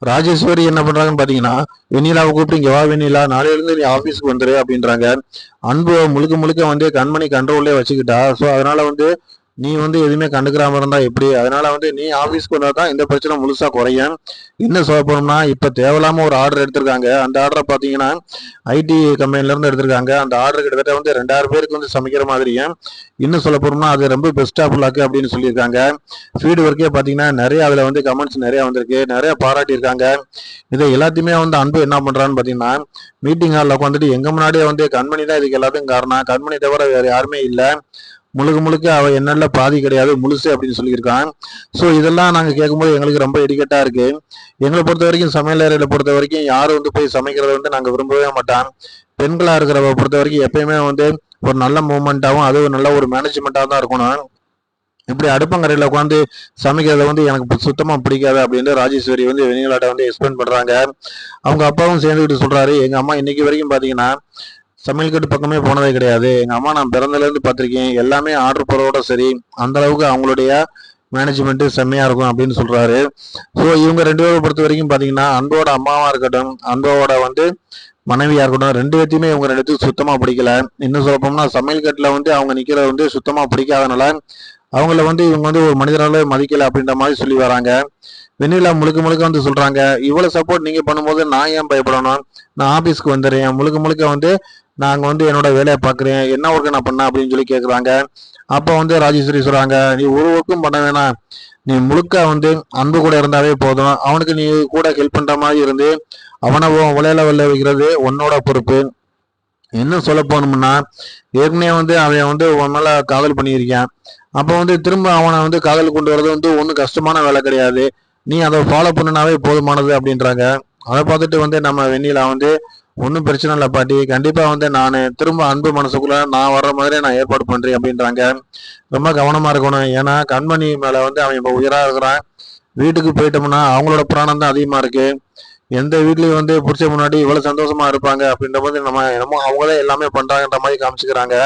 ராஜேஸ்வரி என்ன பண்றாங்கன்னு பாத்தீங்கன்னா, வெண்ணிலாவை கூப்பிட்டு இங்க வா வெண்ணிலா, நாளையில இருந்து நீ ஆபீஸ்க்கு வந்துரு அப்படின்றாங்க. அன்பு முழுக்க முழுக்க வந்து கண்மணி கண்ட்ரோல்லே வச்சுக்கிட்டா. ஸோ அதனால வந்து நீ வந்து எதுவுமே கண்டுக்கிறாம இருந்தா எப்படி? அதனால வந்து நீ ஆபீஸ்க்கு வந்தா தான் இந்த பிரச்சனை முழுசா குறையும். என்ன சொல்ல போனோம்னா, இப்ப தேவையில்லாம ஒரு ஆர்டர் எடுத்திருக்காங்க. அந்த ஆர்டரை பாத்தீங்கன்னா ஐடி கம்பெனில இருந்து எடுத்திருக்காங்க. அந்த ஆர்டர் கிட்டத்தட்ட வந்து 2000 பேருக்கு வந்து சமைக்கிற மாதிரியும், இன்னும் சொல்ல போனோம்னா அது ரொம்ப பெஸ்ட் ஆஃப் லக் அப்படின்னு சொல்லியிருக்காங்க. ஃபீடு ஒர்க்கே பாத்தீங்கன்னா நிறைய அதுல வந்து கமெண்ட்ஸ் நிறைய வந்திருக்கு, நிறைய பாராட்டியிருக்காங்க. இதை எல்லாத்தையுமே வந்து அன்பு என்ன பண்றான்னு பாத்தீங்கன்னா, மீட்டிங் ஹாலில் உட்காந்துட்டு எங்க முன்னாடியே வந்து கண்மணி தான் இதுக்கு எல்லாத்துக்கும் காரணம், கண்மணி தவிர வேற யாருமே இல்லை, முழுக்க முழுக்க அவ என்னல்ல பாதி கிடையாது முழுசு அப்படின்னு சொல்லியிருக்கான். ஸோ இதெல்லாம் நாங்க கேட்கும்போது எங்களுக்கு ரொம்ப இடிக்கட்டா இருக்கு. எங்களை பொறுத்த வரைக்கும் சமையல் அறையில பொறுத்த வரைக்கும் யாரும் வந்து போய் சமைக்கிறத வந்து நாங்க விரும்பவே மாட்டோம். பெண்களா இருக்கிறவ பொறுத்த வரைக்கும் எப்பயுமே வந்து ஒரு நல்ல மூமெண்டாவும் அதுவும் நல்ல ஒரு மேனேஜ்மெண்ட்டாக தான் இருக்கணும். இப்படி அடுப்பங்கரையில உட்காந்து சமைக்கிறத வந்து எனக்கு சுத்தமா பிடிக்காது அப்படின்னு ராஜேஸ்வரி வந்து வெண்ணிலாட்ட வந்து எக்ஸ்பிளைன் பண்றாங்க. அவங்க அப்பாவும் சேர்ந்துக்கிட்டு சொல்றாரு, எங்க அம்மா இன்னைக்கு வரைக்கும் பாத்தீங்கன்னா சமையல் கட்டு பக்கமே போனதே கிடையாது. எங்க அம்மா நான் பிறந்ததுல இருந்து பார்த்திருக்கேன், எல்லாமே ஆர்டர் போறதோட சரி, அந்த அளவுக்கு அவங்களுடைய மேனேஜ்மெண்ட் செம்மையா இருக்கும் அப்படின்னு சொல்றாரு. ஸோ இவங்க ரெண்டு பேரை பொறுத்த வரைக்கும் பாத்தீங்கன்னா, அன்போட அம்மாவா இருக்கட்டும், அன்போட வந்து மனைவியா இருக்கட்டும், ரெண்டு பேர்த்தையுமே இவங்க ரெண்டு பேத்துக்கு சுத்தமா பிடிக்கல. இன்னும் சொல்ல போனா சமையல் கட்டுல வந்து அவங்க நிக்கிறது வந்து சுத்தமா பிடிக்காதனால அவங்கள வந்து இவங்க வந்து ஒரு மனிதனாலே மதிக்கல அப்படின்ற மாதிரி சொல்லி வராங்க. வெண்ணிலா முழுக்க முழுக்க வந்து சொல்றாங்க, இவ்வளவு சப்போர்ட் நீங்க பண்ணும்போது நான் ஏன் பயப்படணும்? நான் ஆபீஸ்க்கு வந்துடுறேன், முழுக்க முழுக்க வந்து நாங்க வந்து என்னோட வேலையை பாக்குறேன், என்ன ஒர்க்கு நான் பண்ண அப்படின்னு சொல்லி கேக்குறாங்க. அப்ப வந்து ராஜேஸ்வரி சொல்றாங்க, நீ ஒரு ஒர்க்கும் பண்ண வேணாம், நீ முழுக்க வந்து அன்பு கூட இருந்தாவே போதும், அவனுக்கு நீ கூட ஹெல்ப் பண்ற மாதிரி இருந்து அவனை உலையில வெள்ள வைக்கிறது உன்னோட பொறுப்பு. என்ன சொல்ல போனோம்னா, ஏற்கனவே வந்து அவன் வந்து உன் மேல காதல் பண்ணியிருக்கான். அப்போ வந்து திரும்ப அவனை வந்து காதல் கொண்டு வரது வந்து ஒன்றும் கஷ்டமான வேலை கிடையாது, நீ அதை ஃபாலோ பண்ணுனாவே போதுமானது அப்படின்றாங்க. அதை பார்த்துட்டு வந்து நம்ம வெண்ணிலா வந்து ஒன்றும் பிரச்சனை இல்லை பாட்டி, கண்டிப்பா வந்து நான் திரும்ப அன்பு மனசுக்குள்ள நான் வர்ற மாதிரி நான் ஏற்பாடு பண்றேன் அப்படின்றாங்க. ரொம்ப கவனமா இருக்கணும், ஏன்னா கண்மணி மேல வந்து அவன் இப்போ உயிரா இருக்கிறான். வீட்டுக்கு போயிட்டோம்னா அவங்களோட பிராணம் தான் அதிகமா இருக்கு. எந்த வீட்லயும் வந்து புடிச்ச முன்னாடி இவ்வளவு சந்தோஷமா இருப்பாங்க அப்படின்ற போது நம்ம என்னமோ அவங்களே எல்லாமே பண்றாங்கன்ற மாதிரி காமிச்சுக்கிறாங்க.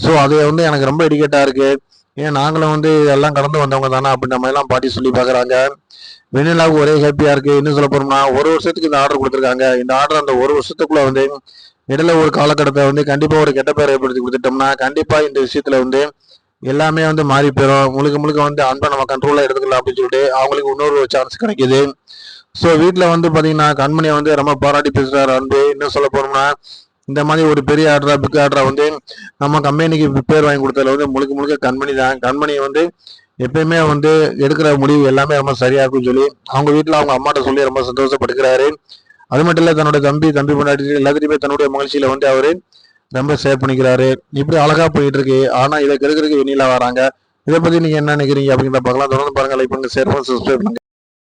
ஸோ அது வந்து எனக்கு ரொம்ப இடிக்கேட்டா இருக்கு. ஏன் நாங்களும் வந்து எல்லாம் கடந்து வந்தவங்க தானே அப்படின்ற மாதிரி எல்லாம் பாட்டி சொல்லி பாக்குறாங்க. வெண்ணிலாவுக்கு ஒரே ஹாப்பியா இருக்கு. இன்னும் சொல்ல போறோம்னா ஒரு வருஷத்துக்கு இந்த ஆர்டர் கொடுத்துருக்காங்க. இந்த ஆர்டர் அந்த ஒரு வருஷத்துக்குள்ள வந்து இடையில ஒரு காலகட்டத்தை வந்து கண்டிப்பா ஒரு கெட்ட பேரை ஏற்படுத்தி கொடுத்துட்டோம்னா கண்டிப்பா இந்த விஷயத்துல வந்து எல்லாமே வந்து மாறி போயிடும். முழுக்க முழுக்க வந்து அன்பை நம்ம கண்ட்ரோல்ல எடுத்துக்கலாம் அப்படின்னு சொல்லிட்டு அவங்களுக்கு இன்னொரு சான்ஸ் கிடைக்குது. ஸோ வீட்டில் வந்து பார்த்தீங்கன்னா கண்மணியை வந்து ரொம்ப பாராட்டி பேசுறாரு அன்பு. இன்னும் சொல்ல போனோம்னா இந்த மாதிரி ஒரு பெரிய ஆர்டரா பிக் ஆர்டரா வந்து நம்ம கம்பெனிக்கு பேர் வாங்கி கொடுத்ததுல வந்து முழுக்க முழுக்க கண்மணி தான். கண்மணியை வந்து எப்பயுமே வந்து எடுக்கிற முடிவு எல்லாமே ரொம்ப சரியா இருக்கும்னு சொல்லி அவங்க வீட்டில் அவங்க அம்மாட்ட சொல்லி ரொம்ப சந்தோஷப்படுகிறாரு. அது மட்டும் இல்ல, தன்னோட தம்பி பொண்டாட்டி எல்லாத்தையுமே தன்னுடைய மகிழ்ச்சியில வந்து அவரு ரொம்ப ஷேர் பண்ணிக்கிறாரு. இப்படி அழகா போயிட்டு இருக்கு. ஆனா இதை கெடுக்கிறதுக்கு வெண்ணிலா வராங்க. இதை பத்தி நீங்க என்ன நினைக்கிறீங்க அப்படிங்கிற பார்க்கலாம். தொடர்ந்து பாருங்க, லைக் பண்ணுங்க, ஷேர் பண்ணுங்க, சப்ஸ்கிரைப் பண்ணுங்க.